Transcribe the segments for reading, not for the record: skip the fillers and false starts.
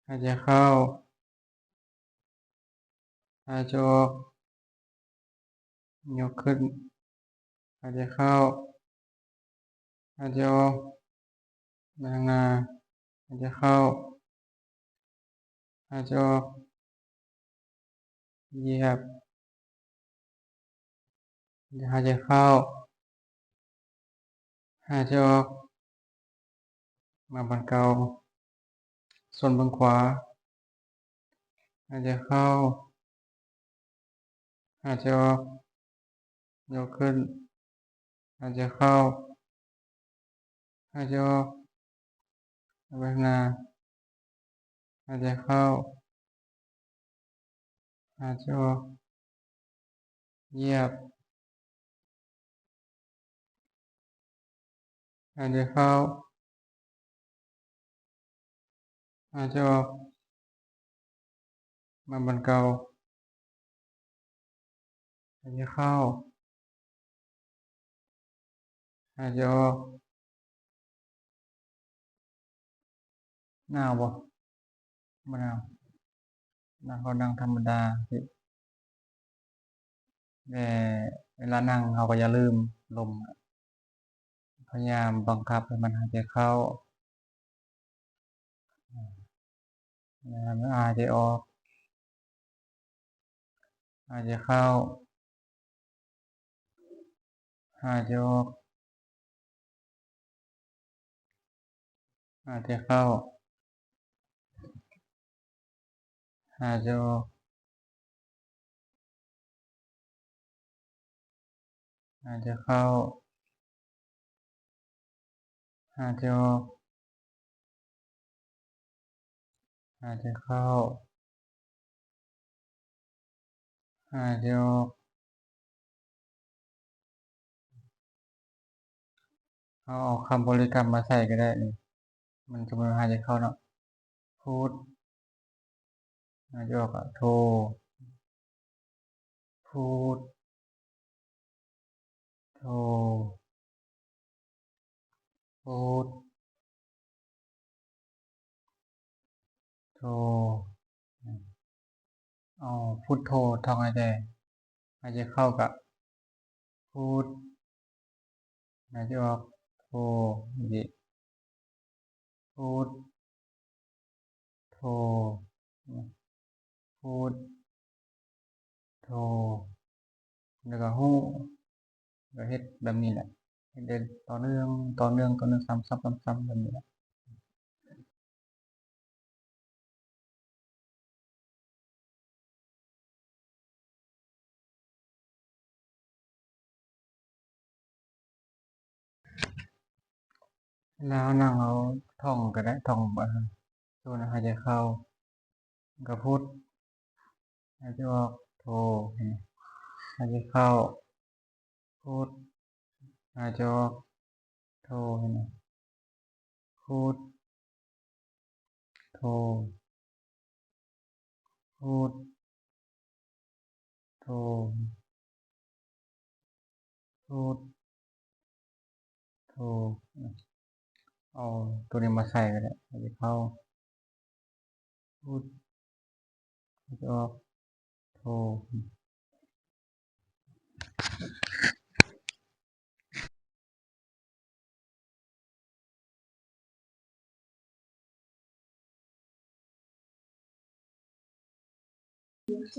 หายใจเข้าหายใจออกยกขึ้นหายใจเข้าหายใจออกไปข้างหน้าหายใจเข้าหายใจออกเหยียบหายใจเข้าหายใจออกมาบันเกาส่วนบังขวาหายใจเข้าหายใจออกยกขึ้นหายใจเข้าหายใจออกไปข้างหน้าหายใจเข้าหายใจออกเหยียบหายใจเข้าหายใจออกมาบันเกาหายใจเข้าหายใจออกหนาวบ่บ่หนาวนั่งก็นั่งธรรมดาสิแต่เวลานั่งเราก็อย่าลืมลมพยายามบังคับให้มันหายใจเข้าแล้วหายใจออกหายใจเข้าหายใจออกหายใจเข้าหายใจออกหายใจเข้าหายใจออกหายใจเข้าหายใจออกเอาคำบริกรรมมาใส่ก็ได้นี่มันจะมาหายใจเข้าเนาะพูดหายใจออกอะโทพูดโทพูดโทเอาพุทโธท่องหายใจเข้ากับพูดหายใจออกโทยิพูดโทพูดโทแล้วก็หู้ก็เฮ็ดแบบนี้แหละเฮ็ดเดินต่อเนื่องซ้ำๆแบบนี้แหละแล้วนั่งเอาท่องก็ได้ท่องช่วงหายใจเข้าก็พุทหายใจออกโทหายใจเข้าพุทหายใจออกโทพุทโทพุทโทพุทโทเอาตัวนี้มาใส่ก็ได้หายใจเข้าพุทหายใจออกโท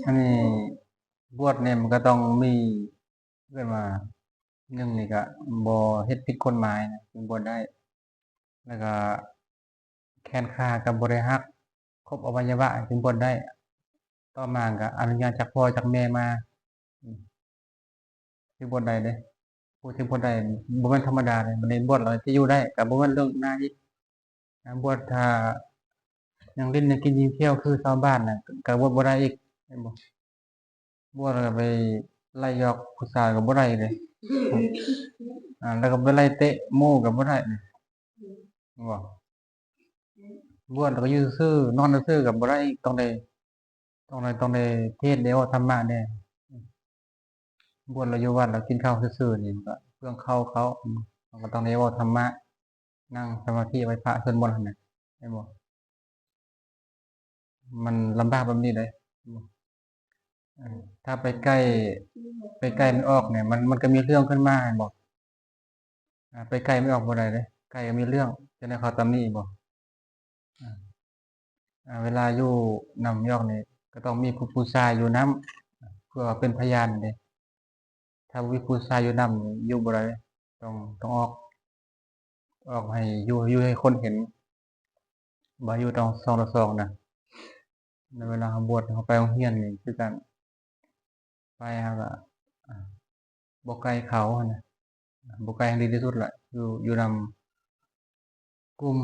อันนี้บวชเนี่ยมันก็ต้องมีเรียกว่าหนึ่งนี่ก็บ่เฮ็ดผิดกฎหมายนะจึงบวชได้ แล้วก็แขนขากับบริหักครบอวัยวะจึงบวชได้ต่อมาก็อนุญาตจากพ่อจากแม่มาอืมจึงบวชได้เด้ผู้ที่บวชได้บ่แม่นธรรมดาเลยมันได้บวชแล้วจะอยู่ได้ก็บ่แม่นเรื่องง่ายอีกบวชถ้ายังลิ้นยังกินยังเที่ยวคือชาวบ้านน่ะก็บวชบ่ได้อีกแม่นบ่บวชแล้วก็ไปไล่หยอกผู้สาวก็บ่ได้เลยแล้วก็ไปไล่เตะหมู่ก็บ่ได้นี่บ่บวชแล้วก็อยู่ซื่อๆนอนซื่อๆก็บ่ได้อีกต้องได้เทศน์ได้เว้าธรรมะแน่บวชแล้วอยู่วัดแล้วกินข้าวซื่อๆนี่มันก็เปลืองข้าวเขามันก็ต้องได้เว้าธรรมะนั่งสมาธิไหว้พระสวดมนต์หั่นน่ะแม่นบ่ มันลำบากแบบนี้เลยถ้าไปใกล้ไม่ออกเนี่ยมันก็มีเรื่องขึ้นมาให้บอกไปใกล้ไม่ออกบ่ได้เลยใกล้ก็มีเรื่องจะได้เขาตำหนิบอกเวลาอยู่นำยอกนี่ก็ต้องมีผู้ชายอยู่น้ำเพื่อเป็นพยานเลยถ้ามีผู้ชายอยู่น้ำนี่อยู่บ่ได้ต้องออกให้อยู่ให้คนเห็นบ่อยู่ต้องสองต่อสองนะในเวลาเขาบวชเขาไปโรงเรียนนี่คือกันไปเขาก็บ่ไกลเขานะ บ่ไกลให้ดีที่สุดแหละอยู่นำกลุ่ม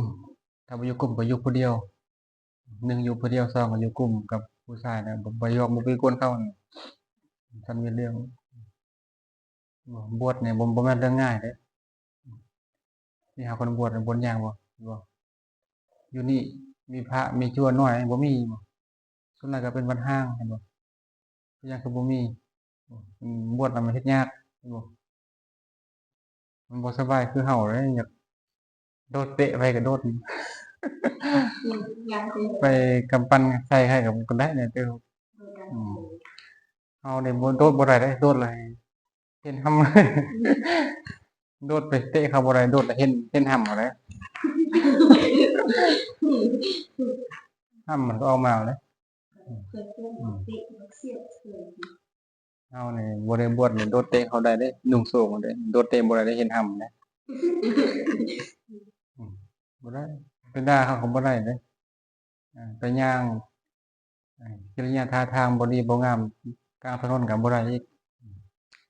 ถ้าบ่อยู่กลุ่มก็อยู่ผู้เดียว1อยู่ผู้เดียว2ก็อยู่กลุ่มกับผู้ชายนะบ่ยอมบ่ไปกวนเขาน่ะถ้ามีเรื่องบวชเนี่ยบ่แม่นเรื่องง่ายเด้ที่หาคนบวชน่ะบวชยากบ่อยู่นี่มีพระมีจั่วน้อยบ่มีบ่ส่วนหลายก็เป็นวัดร้างเห็นบ่คือหยังคือบ่มีบวชน่ะมันเฮ็ดยากเห็นบ่มันบ่สบายคือเฮาเด้อยากโดดเตะไปก็โดด ไปกำปั้นใส่ให้ก็ได้เนี่ยแต่อืมเฮานี่บ่โดดบ่ได้เด้โดดแล้วเห็นห่ำ โดดไปเตะเขาบ่ได้โดดแล้วเห็นห่ำเอาเด้ห่ำมันก็ออกมาเอาเด้อืมเฮานี่บ่ได้บวชนี่โดดเตะเขาได้เด้นุ่งโสงเด้โดดเตะบ่ได้เด้เห็นห่ำเด้อืมบ่ได้ไปด่าเขาก็บ่ได้เด้ไปย่างกิริยาท่าทางบ่ดีบ่งามกลางถนนก็บ่ได้อีก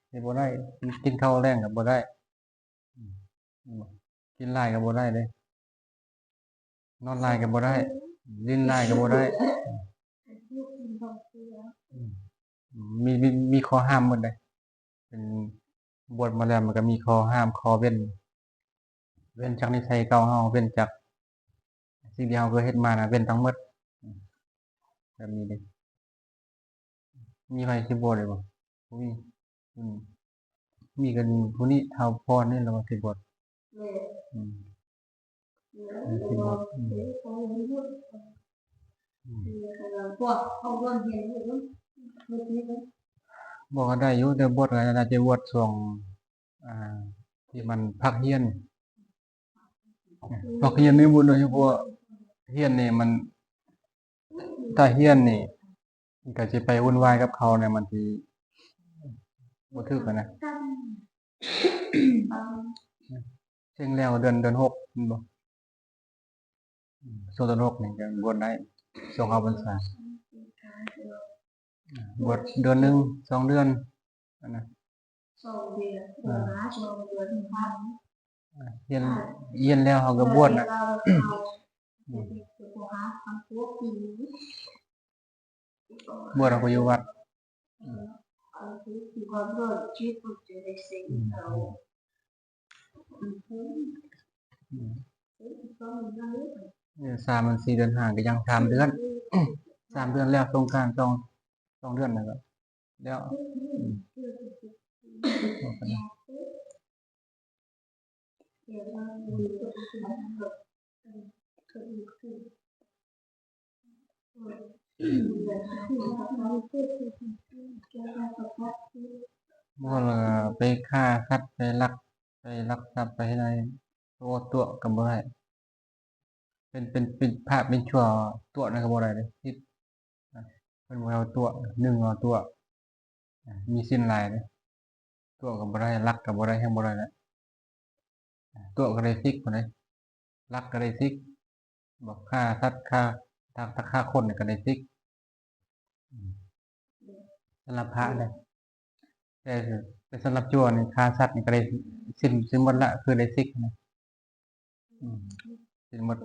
เฮ็ดบ่ได้กินข้าวแลงก็บ่ได้กินหลายก็บ่ได้เด้นอนหลายก็บ่ได้ลิ้นหลายก็บ่ได้อืมมีข้อห้ามหมดเลยเป็นบวชมาแล้วมันก็มีข้อห้ามข้อเว้นจากนิสัยเก่าเฮาเว้นจากสิ่งที่เฮาเคยเฮ็ดมาน่ะเว้นทั้งหมดแบบนี้เด้มีไผสิบวชได้บ่บ่มีอืมมีกันผู้นี้เฒ่าพรนี่แหละว่าสิบวชอืมสิบวชอืมบวชก็ได้อยู่แต่บวชก็น่าจะบวชช่วงอ่าที่มันพักเรียนพักเรียนนี่บ่โดยเฉพาะเรียนนี่มันถ้าเรียนนี่มันก็สิไปวุ่นวายกับเขาเนี่ยมันสิบ่ถูกอะนะซึ่งแล้วเดือน6แม่นบ่ช่วงเดือน6นี่ก็บวชได้ช่วงเข้าพรรษาบวชเดือนหนึ่ง2เดือนนั่นน่ะอาเรียนแล้วเขาก็บวชน่ะอืมบวชแล้วก็อยู่วัดอืมอืมอืม3มัน4เดือน5ก็ยัง3เดือน3เดือนแล้วสงกรานต์2เดือนแล้วก็แล้วอืมบ่ปานใดบ่แล้วก็ไปฆ่าสัตว์ไปลักทรัพย์ไปเฮ็ดอะไรโอ้ตัวก็บ่ได้เป็นพระเป็นชั่วตัวนั้นก็บ่ได้เดะผิดนะเพิ่นบ่ให้เอาตัว1เอาตัวมีศีลหลายเดะตัวก็บ่ได้ลักก็บ่ได้แฮ่งบ่ได้แหล้วตัวก็ได้สิกพู้นเดะลักก็ได้สิกแบบฆ่าสัตว์ถ้าฆ่าคนนี่ก็ได้สิกอืมสำหรับพระเดะแต่สำหรับชั่วนี่ฆ่าสัตว์นี่ก็ได้ศีลหมดละคือได้สิกนะอืมศีลหมด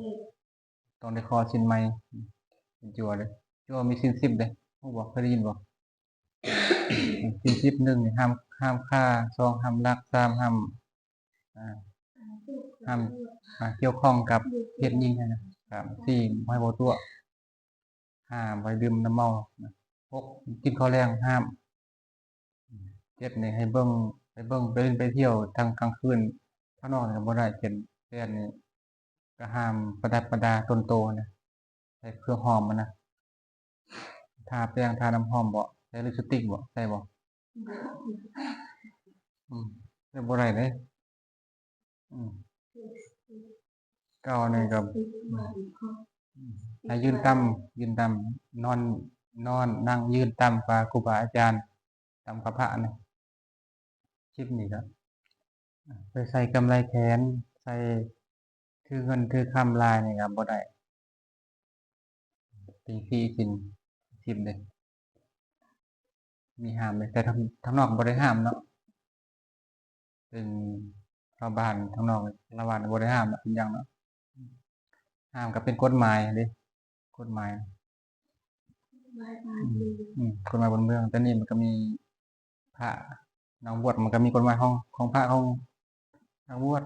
ต้องได้ขอศีลใหม่เป็นจั่วเดะจั่วมีศีล10เดะรู้บ่เคยได้ยินบ่ศีล10 1นี่ห้ามฆ่า2ห้ามลัก3ห้ามอ่าห้ามเกี่ยวข้องกับเพศหญิงอะนะครับ4บ่ให้เว้าตั่ว5บ่ให้ดื่มน้ำเมานะ6กินข้าวแลงห้าม7นี่ให้ไปเล่นไปเที่ยวทางกลางคืนข้างนอกนี่ก็บ่ได้เช่น8นี่ก็ห้ามประดับประดาตนโตนะใช้เครื่องหอมอะนะ ทาแป้งทาน้ำหอมบ่ใช้ลิปสติกบ่ใส่บ่แต่บ่ได้เด้อืมเก่านี่ก็ให้ยืนต่ำยืนต่ำนอนนั่งยืนต่ำกว่าครูบาอาจารย์ต่ำกว่าพระนี่คลิปนี้ก็ไปใส่กำไรแขนใส่ถือเงินถือคำลายนี่ก็บ่ได้ตีฟรีกินคลิปเด้มีห้ามเลยแต่ทางนอกบ่ได้ห้ามเนาะเป็นชาวบ้านทางนอกละบ้านบ่ได้ห้ามเนาะเป็นหยังเนาะห้ามก็เป็นกฎหมายเด้กฎหมายกฎหมายบนเมืองแต่นี่มันก็มีพระนักบวชมันก็มีกฎหมายของพระของนักบวช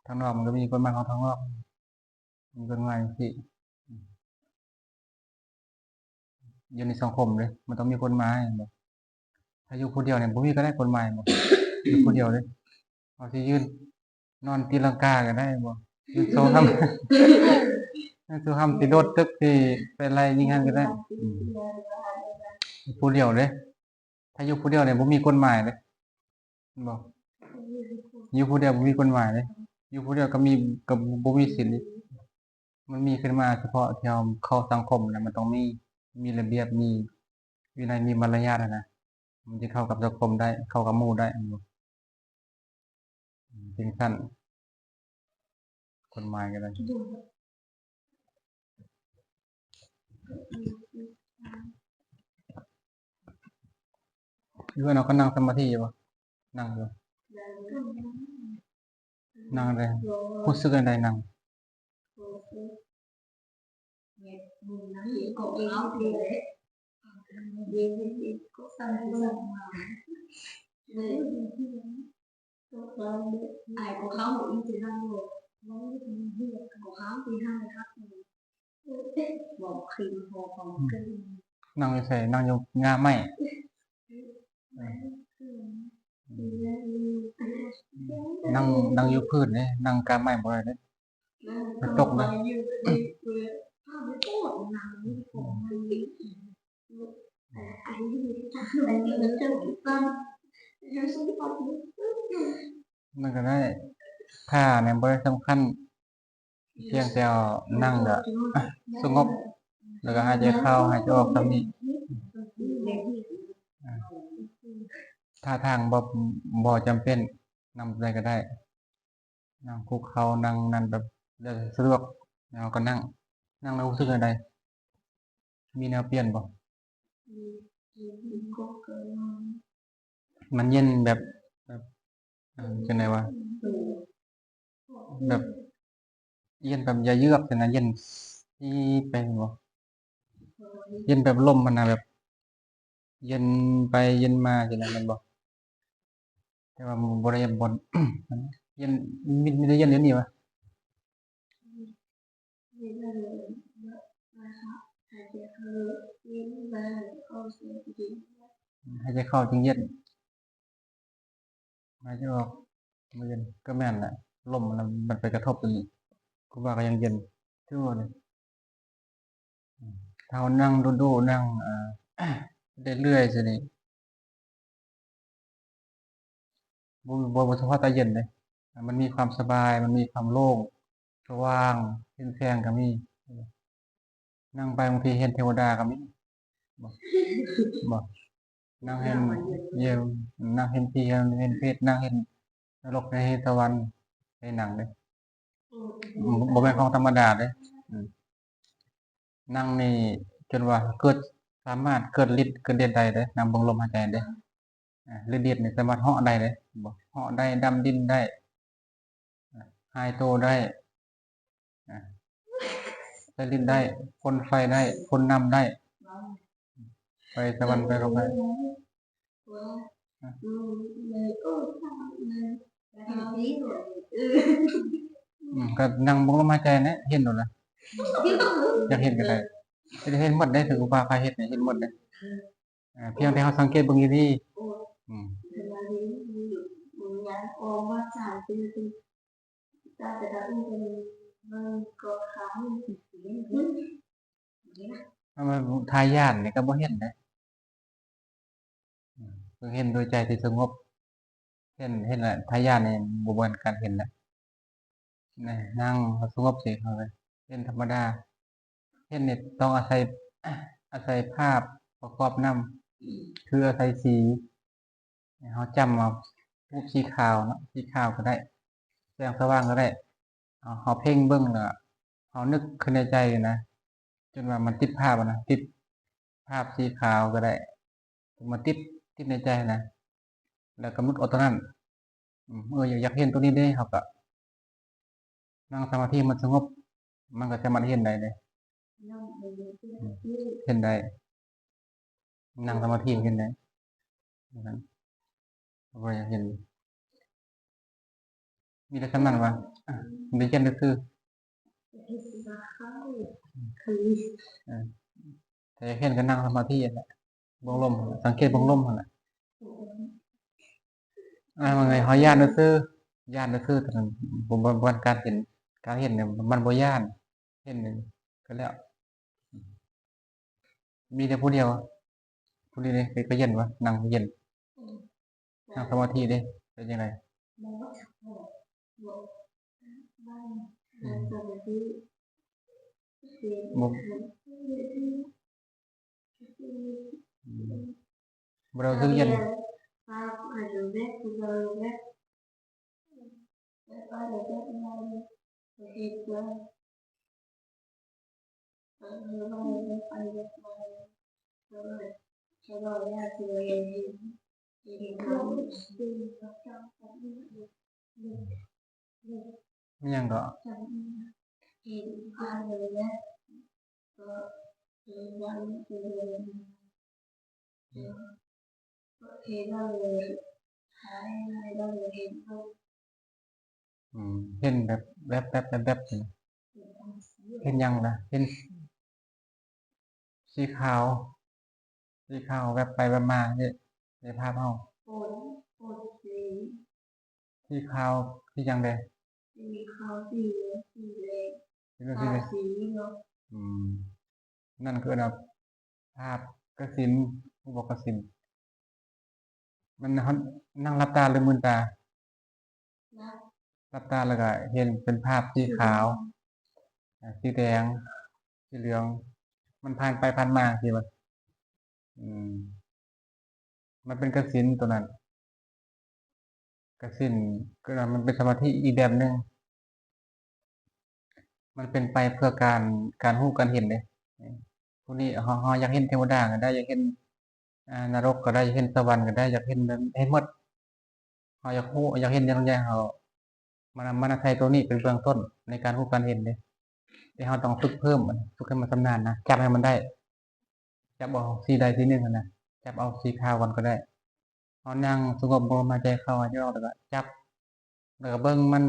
ทางนอกมันก็มีกฎหมายของทางนอกมีกฎหมายที่อยู่ในสังคมเลยมันต้องมีกฎหมายบ่ถ้าอยู่ผู้เดียวเนี่ยบ่มีก็ได้กฎหมายบ่อยู่ผู้เดียวเลยเอาสิยืนนอนตีลังกาก็ได้บ่ยืนโซทำ นั่นคือคำติโดดตึกที่เป็นอะไรยิงหันก็ได้ผู้เดียวเลยถ้าอยู่ผู้เดียวเนี่ยบ่มีกฎหมายเลยบอกอยู่ผู้เดียวบ่มีกฎหมายเลยอยู่ผู้เดียวก็มีกับบ่มีสิทธิ์มันมีขึ้นมาเฉพาะที่เราเข้าสังคมนะมันต้องมีระเบียบมีวินัยมีมารยาทนะมันจะเข้ากับสังคมได้เข้ากับหมู่ได้เป็นสั้นกฎหมายก็ได้อยู่เราก็นั่งสมาธิอยู่บ่นั่งอยู่นั่งเลยรู้สึกอะไรนั่งai củaเขาหมดที่นั่งอยู่น้องที่ของเขาที่ห้าครับบอกคืนพอของคืน นั่งอยู่ใส่นั่งอยู่งาไม้นั่งอยู่พื้นเนี่ยนั่งกาไม้บ่ได้เด้มันตกเลยมันก็ได้ท่าเนี่ยบ่ได้สำคัญเพียงแต่นั่งก็สงบแล้วก็หายใจเข้าหายใจออกตามนี้ท่าทางบ่จำเป็นนั่งใดก็ได้นั่งคุกเข่านั่งนั่นแบบสะดวกแล้วก็นั่งแล้วรู้สึกอะไรมีแนวเปลี่ยนบ่มันเย็นแบบจังได๋วะแบบเย็นแบบอย่าเยือกจังนะเย็นที่ไปบ่เย็นแบบลมมันน่ะแบบ เย็นไปเย็นมาจังนั้นแม่นบ่แต่ว่าบ่ได้เย็นบ่ เย็นมีแต่เย็นเดี๋ยวนี้วะหายใจเข้าจึงเย็นหายใจออกบ่เย็นก็แม่นแหละลมมันไปกระทบกันนี่กูว่าก็ยังเย็นคือว่านี่ถ้าเรานั่งดูๆนั่งเรื่อยๆซินี่บ่เฉพาะแต่เย็นเด้มันมีความสบายมันมีความโล่งสว่างเห็นแสงก็มีนั่งไปบางทีเห็นเทวดาก็มีบ่บ่นั่งเห็นเยี่ยมนั่งเห็นผีเห็นเปรตนั่งเห็นนรกในสวรรค์ในหนังเด้บ่แม่นของธรรมดาเด้นั่งนี่จนว่าเกิดสามารถเกิดฤทธิ์เกิดเดชได้เด้นำเบิ่งลมหายใจเด้ฤทธิ์เดชนี่สามารถเหาะได้เด้บ่เหาะได้ดำดินได้หายตัวได้ใช้ลิ้นได้พ่นไฟได้พ่นน้ำได้ไปสวรรค์ไปโลกได้ก็นั่งเบิ่งลมหายใจนะเห็นโดดนะอยากเห็นก็ได้จะเห็นหมดได้ถึงอุบาพาเฮ็ดนี่เห็นหมดเด้เพียงแต่เราสังเกตเบิ่งดีๆ มันทายาทนี่ก็บ่เห็นนะคือเห็นโดยใจที่สงบเห็นแหละทายาทนี่บ่เหมือนกันเห็นนะนี่นั่งสงบสิเขาเลยเห็นธรรมดาเห็นนี่ต้องอาศัยภาพประกอบนำคืออาศัยสีเขาจำมารูปสีขาวเนาะสีขาวก็ได้แสงสว่างก็ได้เขาเพ่งเบิ่งแล้วเขานึกขึ้นในใจนะจนว่ามันติดภาพนะติดภาพสีขาวก็ได้มาติดในใจนะแล้วกำหนดเอาตัวนั้นอยากเห็นตัวนี้ได้เขาก็นั่งสมาธิมันสงบมันก็จะมาเห็นได้เลย น้องไปดูที่ที่ เห็นได้นั่งสมาธิเห็นได้นั้นเราอยากเห็นมีแต่คำนั้นว่าเดี๋ยวเย็นก็คือ ที่สุดท้ายคือ แต่อยากเห็นก็นั่งสมาธิแหละเบิ่งลมสังเกตเบิ่งลมนั่นแหละมันไงเขาย่านซื่อย่านซื่อแต่มันบ่การเห็นเนี่ยมันบ่ย่านเห็นเนี่ยก็แล้วมีแต่ผู้เดียวผู้เดียวเลยก็เย็นวะนั่งเย็นนั่งสมาธิเด้เป็นยังไง มองว่าขับรถรถบ้านเราจะไปที่เรียน บ่บ่เราคือเย็น อาจจะเล็กเราเล็กแต่ก็เล็กเราเห็นว่าเราไม่ไปเล็กเราเราอยากจะเรียนเรียนรู้ดูกับเจ้าของเรื่อง มันยังก็ จำเห็นอะไรนะก็เห็นวันเดินก็เห็นเราเลยหายอะไรเราเลยเห็นเขา เห็นแบบแบบเห็นยังนะเห็นสีขาวสีขาวแบบไปแบบมาเนี่ยในภาพเฮา ปวดปวดสี สีขาวที่ยังได สีขาวสีสีแดง ที่ก็ ตา คือ สีเนาะ อืมนั่นคือนะภาพกสิณผู้บอกกสิณมันเขานั่งหลับตาหรือมืนตา นะ หลับตาแล้วก็เห็นเป็นภาพสีขาวสีแดงสีเหลือง มันผ่านไปผ่านมาสิมันอืม มันเป็นกสิณตัวนั้นกสิณก็มันเป็นสมาธิอีกแบบหนึ่งมันเป็นไปเพื่อการรู้การเห็นเลยพวกนี้เขาอยากเห็นเทวดาก็ได้อยากเห็นนรกก็ได้อยากเห็นสวรรค์ก็ได้อยากเห็นหมดเขาอยากรู้อยากเห็นอย่างเขามันใช้ตัวนี้เป็นเบื้องต้นในการรู้การเห็นเลยแต่เราต้องฝึกเพิ่มฝึกให้มันชำนาญนะจับให้มันได้จับเอาสีใดสีหนึ่งนะจับเอาสีขาวก่อนก็ได้เอานั่งสงบลมหายใจเข้าหายใจออกแล้วก็จับแล้วก็เบิ้งมัน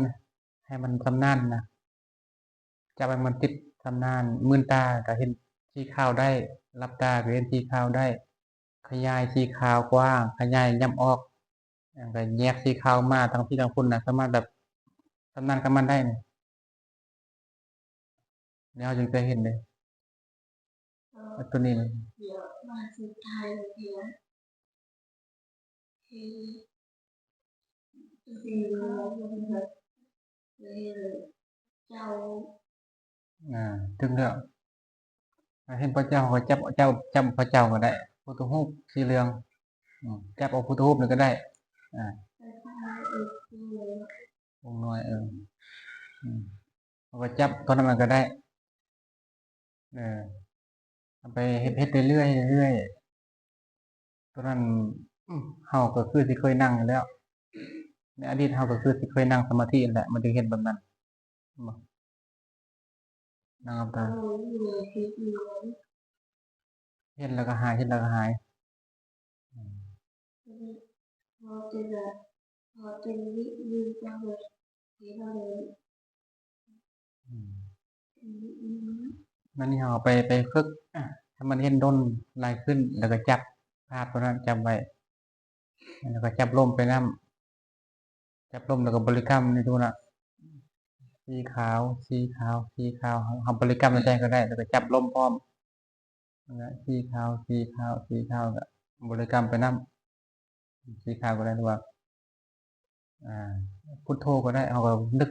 ให้มันชำนาญนะจับให้มันติดชำนาญมืนตาก็เห็นสีขาวได้รับตาก็เห็นสีขาวได้ ขยายสีขาวกว้างขยายย่ำออกอย่างไรแยกสีขาวมาทั้งพี่ทั้งคุณนะสามารถแบบทำนานกับมันได้เนี่ยเดี๋ยวเราจึงจะเห็นเลยว่าตัวนี้เลย เดี๋ยวมาสุดท้ายเลยทีนะคือสีเหลืองเลยเจ้า ถึงแล้วเห็นพระเจ้าก็จับเจ้าจำพระเจ้าก็ได้พุทธรูปสีเหลืองจับเอาพุทธรูปหนึ่งก็ได้อ่า ไปทำอะไรอีกเลย องค์น้อยเอาไปจับตอนนั้นมันก็ได้เออเอาไปเฮ็ดเรื่อยๆเรื่อยๆตอนนั้นเฮาก็คือที่เคยนั่งอยู่แล้วในอดีตเฮาก็คือที่เคยนั่งสมาธินั่นแหละมันถึงเห็นแบบนั้นบ่นั่งหลับตา เราอยู่ในที่เดียว เห็นแล้วก็หายเห็นแล้วก็หาย พอจะแบบพอเป็นวิยืนจังเลยที่เราเลย มันนี่เราไปฝึกถ้ามันเห็นด้นลายขึ้น แล้วก็จับภาพตัวนั้นจับไว้แล้วก็จับลมไปน้ำจับลมแล้วก็บริกรรมในตัวน่ะสีขาวสีขาวสีขาวเอาบริกรรมในใจก็ได้ แล้วก็จับลมพร้อม นั่นแหละสีขาวสีขาวสีขาวก็บริกรรมไปนำสีขาวก็ได้หรือว่าอ่าพุทโธก็ได้เอาก็นึก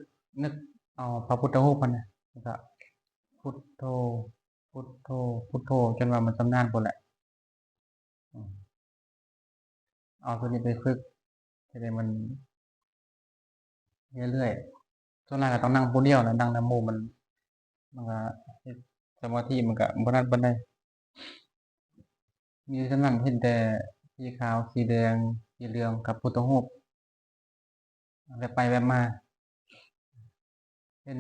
เอาพระพุทธรูปมันน่ะแล้วก็พุทโธพุทโธพุทโธจนว่ามันชำนาญพุ่นแหละอืมเอาตัวนี้ไปฝึกจะได้มันเรื่อยๆส่วนมากก็ต้องนั่งผู้เดียวนะนั่งนำหมู่มันก็เฮ็ดสมาธิมันก็บ่นั้นปานใดมีแต่นั่งเห็นแต่สีขาวสีแดงสีเหลืองกับพุทธรูปแวบไปแวบมาเห็น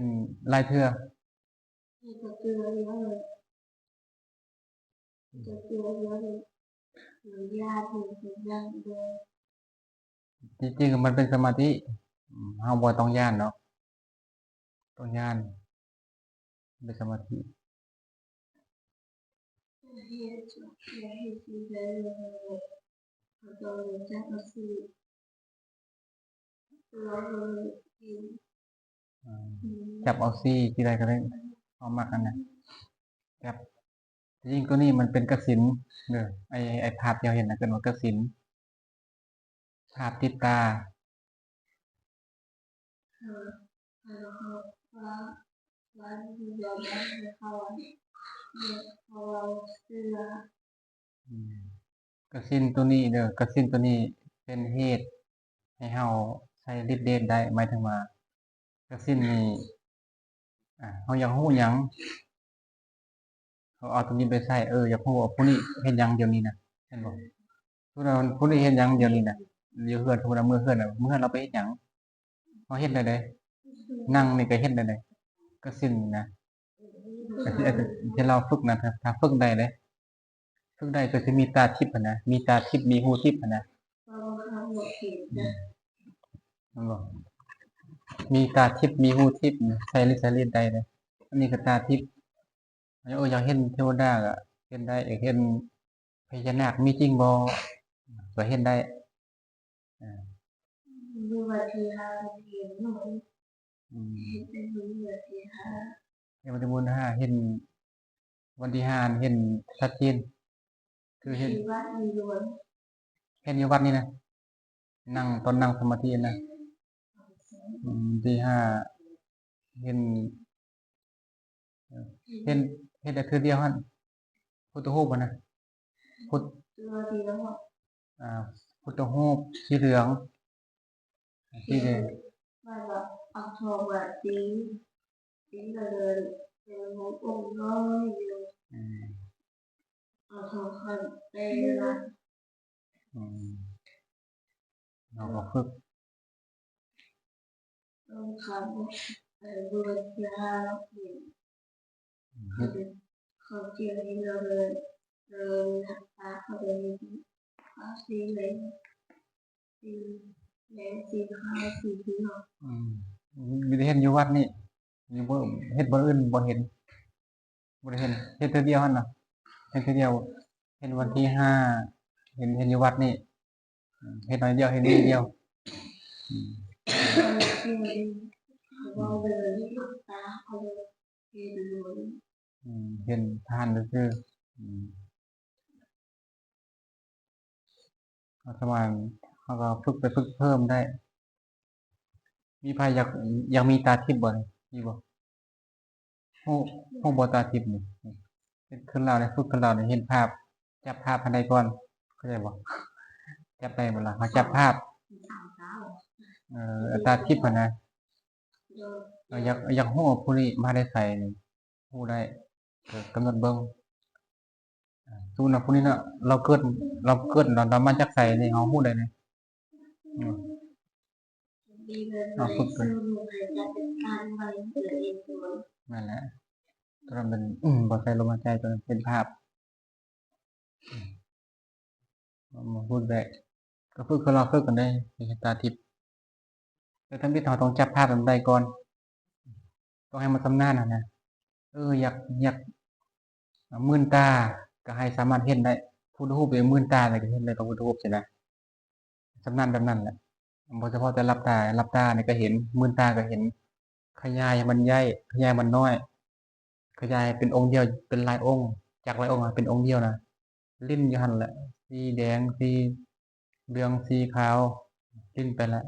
หลายเทื่อจะเจอเยอะเลยจะเจอเยอะเลยหรือยาถึงยังเดิน จริงๆมันเป็นสมาธิเฮาบ่ต้องย้านเนาะต้องย้านเป็นสมาธิ จับเอาซี่ที่ใดก็ได้เอามากกันนะจับจริงตัวนี้มันเป็นกสิณเด้อไอภาพที่เราเห็นนะเกิดว่ากสิณภาพติดตากสิณตัวนี้เด้อกสิณตัวนี้เป็นเหตุให้เฮาใช้ฤทธิ์เดชได้หมายถึงว่ากสิณนี่เฮาอยากรู้หยังเขาเอาตัวนี้ไปใช้อยากรู้ว่าผู้นี้เฮ็ดหยังเดี๋ยวนี้นะเห็นบ่ผู้นี้เฮ็ดหยังเดี๋ยวนี้นะอยู่เฮือนสมมุติว่ามื้อเฮือนน่ะมื้อเฮือนเราไปเฮ็ดหยังเฮาเฮ็ดได้เด้นั่งนี่ก็เฮ็ดได้เด้กสิณนะที่เราฝึกนะถ้าฝึกได้เด้ฝึกได้ก็สิมีตาทิพย์หั้นนะมีตาทิพย์มีหูทิพย์หั้นนะมันบอกมีตาทิพย์มีหูทิพย์ใช้ฤทธิ์ใช้ฤทธิ์ได้เด้อันนี้ก็ตาทิพย์อยากเห็นเทวดาก็เห็นได้อยากเห็นพญานาคมีจริงบ่ก็เห็นได้อ่า ดูวันที่ห้าเห็นหน่อย อืม เห็นเป็นวันที่ห้า เห็นวันที่บุญห้าเห็นวันที่ห้าเห็นชัดเจนคือเห็น ที่วัดมีล้วน เห็นอยู่วัดนี่นะนั่งตอนนั่งสมาธินะที่ห้าเห็นเห็นเห็นแต่คือเดียวหั่นพุทธรูปอะนะพุทธ ตัวที่แล้ว อ่าพุทธรูปสีเหลืองสีแดง ว่าเราเอาทองแบบตีเลยเป็นหัวองค์น้อยอยู่ อืม เอาทองคำไปละ อืมเราก็ฝึก ต้องคำดูที่ห้าเห็น เฮ็ด เขาเจียให้เราเลยตาเขาเลยเขาสีเลยสีแดงสีขาวสีเขียว อืมมีแต่เห็นอยู่วัดนี่อยู่บ่เฮ็ดบ่อื่นบ่เห็นบ่ได้เห็นเฮ็ดเทื่อเดียวหั่นน่ะเฮ็ดเทื่อเดียวเห็นวันที่ห้าเห็นอยู่วัดนี่เห็นน้อยเดียวเห็นนิดเดียวอืม เขาเลยลูกตาเขาเลยเห็นเลย เห็นผ่านซื่อๆประมาณเขาก็ฝึกเพิ่มได้ มีไผอยากมีตาทิพย์บ่นี่มีบ่ฮู้บ่ตาทิพย์นี่เฮ็ดขึ้นแล้วนี่ฝึกขึ้นแล้วนี่เห็นภาพจับภาพภายในก่อนเข้าใจบ่จับได้บ่ล่ะเขาจับภาพตาทิพย์หั้นนะอยากฮู้ว่าผู้นี้มาแต่ไสนี่ฮู้ได้ก็กำหนดเบิ่งสมมุติว่าผู้นี้น่ะเราเกิดเรามาจากไสนี่เราฮู้ได้นี่อืม ดีเลยฝึกเลยจะเป็นการไปเกิดเองตัว นั่นแหละตัวนั้นเป็นบ่ใส่ลมหายใจตัวนั้นเป็นภาพมาพูดได้ก็ฝึกคือเราฝึกกันได้เห็นตาทิพย์แต่ทั้งที่เราต้องจับภาพมันได้ก่อนต้องให้มันชำนาญนะอยากมื่นตาก็ให้สามารถเห็นได้พุทธรูปเป็นมื่นตาอะไรก็เห็นได้กับพุทธรูปใช่ไหมชำนาญแบบนั้นแหละบ่เฉพาะแต่รับตาเนี่ยก็เห็นมื่นตาก็เห็นขยายมันใหญ่ขยายมันน้อยขยายเป็นองค์เดียวเป็นหลายองค์ จากหลายองค์เป็นองค์เดียวนะลิ้นอยู่หันแหละสีแดงสีเหลืองสีขาวลิ้นไปแล้ว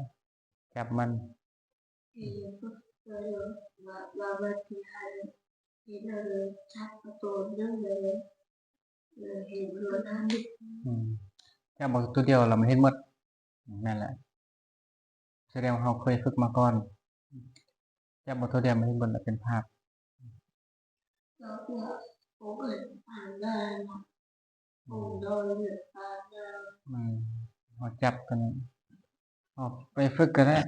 จับมัน เห็นก็เลยว่าที่ให้เห็นเลยชักประตูเรื่องเลยเห็นล้วนทั้ง จับบอกตัวเดียวเราไม่เห็นหมดนั่นแหละแสดงว่าเราเคยฝึกมาก่อนจับบอกตัวเดียวไม่เห็นหมดแล้วเป็นภาพ แล้วก็ผมเกิดผ่านได้นะผมโดนเดือดผ่านได้ เราจับกันออกไปฝึกก็ได้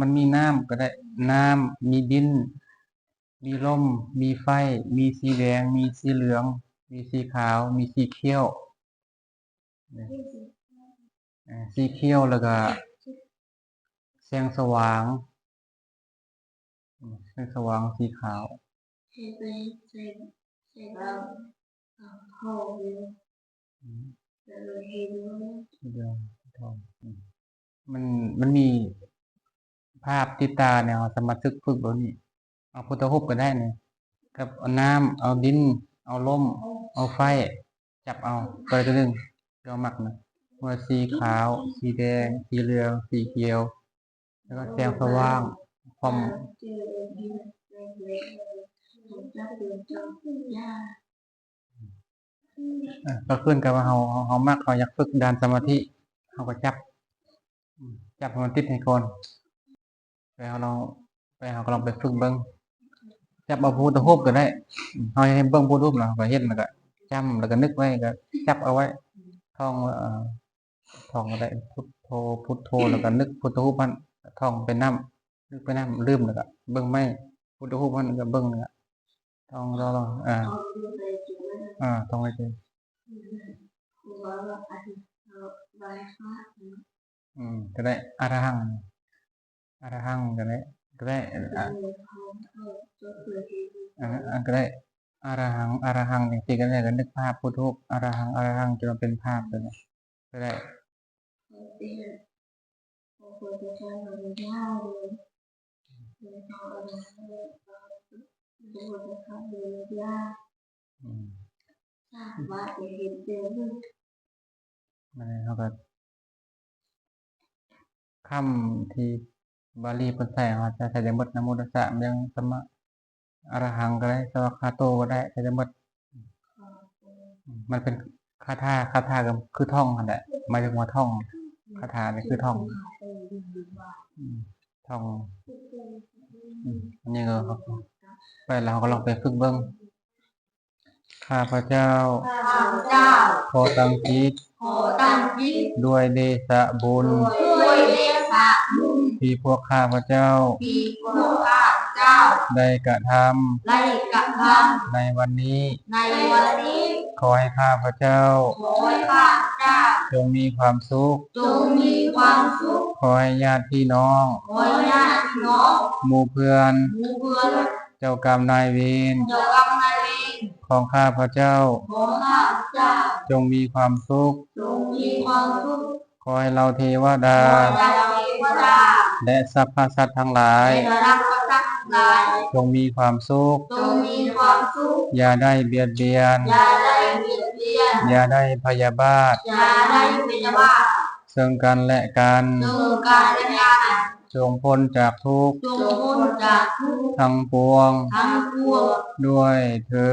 มันมีน้ำก็ได้ น้ำมีดิน มีลมมีไฟ มีสีแดง มีสีเหลือง มีสีขาว มีสีเขียวสีเขียวแล้วก็แสงสว่างแสงสว่างสีขาว เห็นไปใส่เราพ่อเลยเห็นว่า สีเหลืองสีทองมันมีภาพติดตาเนี่ยสามารถฝึกแบบนี้เอาพุทธรูปก็ได้เนี่ยกับเอาน้ำเอาดิน เอาลมเอาไฟ จับเอาตัวหนึ่งเราหมักนะว่าสีขาว สีแดง สีเหลือง สีเขียว แล้วก็แสงสว่างความ เจอที่เล็กผมจะเดินจอหญ้า ก็ขึ้นกับว่าเขามักเขาอยากฝึกด้านสมาธิเขาก็จับให้มันติดให้ก่อนไปเขาลองไปฝึกเบิ้งจับเอาพุทธรูปก็ได้เขาให้เบิ้งพุทธรูปเราไปเห็นแล้วก็จำแล้วก็นึกไว้ก็จับเอาไว้ท่องท่องก็ได้พุทโธพุทโธแล้วก็นึกพุทธรูปมันท่องไปน้ำนึกไปน้ำลืมแล้วก็เบิ้งไม่พุทธรูปมันก็เบิ้งแล้วท่องเราท่องไปเจอก็ได้อรหังก็ได้ก็ได้ก็ได้อรหังจริงๆก็ได้ก็นึกภาพพุทธรูปอรหังจนเป็นภาพเลยก็ได้มันเขาก็คำที่บาลีเป็นใส่เขาจะใส่หมดนะโมตัสสะยังสมะอรหังก็ได้สวากขาโตก็ได้ใส่หมดมันเป็นคาถาก็คือท่องนั่นแหละหมายถึงว่าท่องคาถาเนี่ยคือท่องอันนี้ก็ไปแล้วก็ลองไปฝึกเบิ้งข้าพเจ้าขอตั้งจิตด้วยเดชะบุญที่พวกข้าพเจ้าได้กระทำในวันนี้ขอให้ข้าพเจ้าจงมีความสุขขอให้ญาติพี่น้องหมู่เพื่อนเจ้ากรรมนายเวรของข้าพเจ้าจงมีความสุขขอให้เราเทวดาและสรรพสัตว์ทั้งหลายจงมีความสุขอย่าได้เบียดเบียนอย่าได้พยาบาทซึ่งกันและกันจงพ้นจากทุกข์ทั้งปวงด้วยเถิ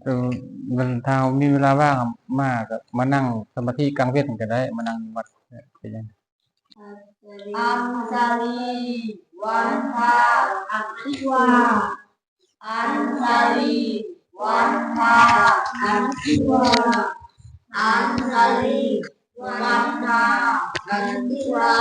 ดมันถ้ามีเวลาว่างมากก็มานั่งสมาธิกลางเวทก็ได้มานั่งวัดเป็นยังอัญชลีวันทาอักขิวาอัญชลีวันทาอักขิวาอัญชลีวันทาอักขิวา